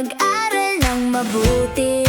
mag-aral ng mabuti.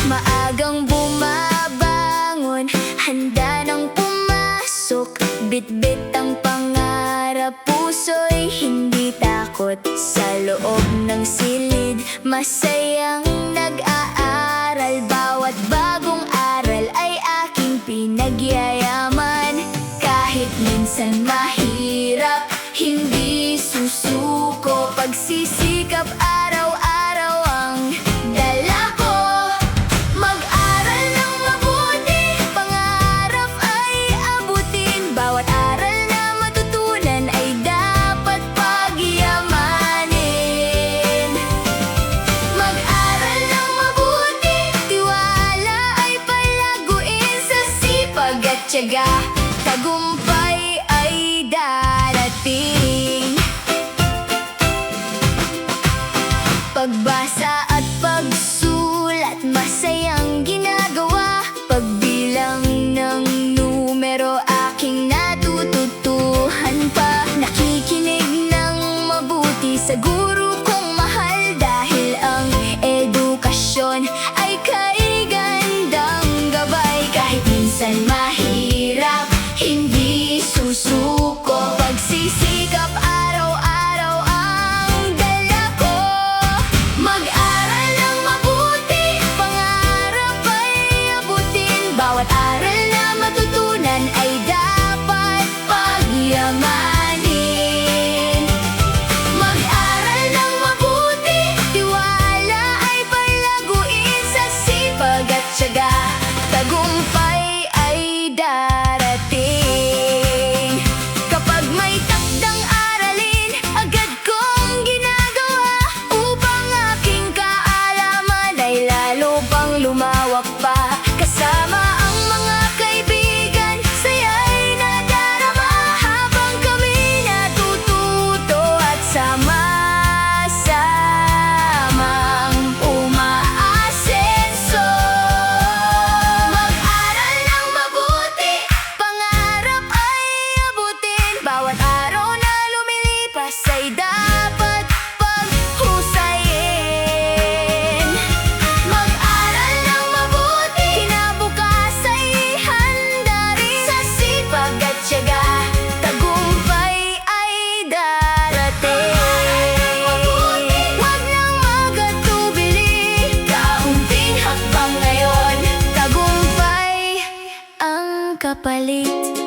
Maagang bumabangon, handa nang pumasok, bitbit ang pangarap, puso'y hindi takot. Sa loob ng silid, masayang nag-aaral, bawat bagong aral ay aking pinagyayaman. Kahit minsan mahirap, hindi susuko, pagsisikap araw-araw ang dala ko. Mag-aral ng mabuti, pangarap ay abutin, bawat aral na matutunan ay dapat pagyamanin. Mag-aral ng mabuti, tiwala ay palaguin, sa sipag at tiyaga, tagumpay ay darating. Pagbasa at pagsulat, masayang ginagawa, pagbilang ng numero aking natututuhan pa. Nakikinig ng mabuti sa guro kong mahal, dahil ang edukasyon ay kay gandang gabay. Kahit minsan mahirap, hindi susuko, pagsisikap araw-araw ang dala ko. Mag-aral ng mabuti, pangarap ay abutin, bawat aral na matutunan ay dapat pagyamanin. Mag-aral ng mabuti, tiwala ay palaguin, sa sipag at tiyaga, tagumpay ay darating. Kapag may takdang aralin, agad kong ginagawa, upang aking kaalaman ay lalo pang lumawak pa. Kasama ang mga kaibigan, saya'y nadarama, habang kami natututo at sama-samang umaasenso. Mag-aral ng mabuti, pangarap ay abutin, bawat araw na lumilipas ay dapat paghusayin. Mag-aral ng mabuti, kinabukas ay handa rin, sa sipag at tiyaga, tagumpay ay darating. Huwag nang magatubili, kaunting hakbang ngayon, tagumpay ang kapalit.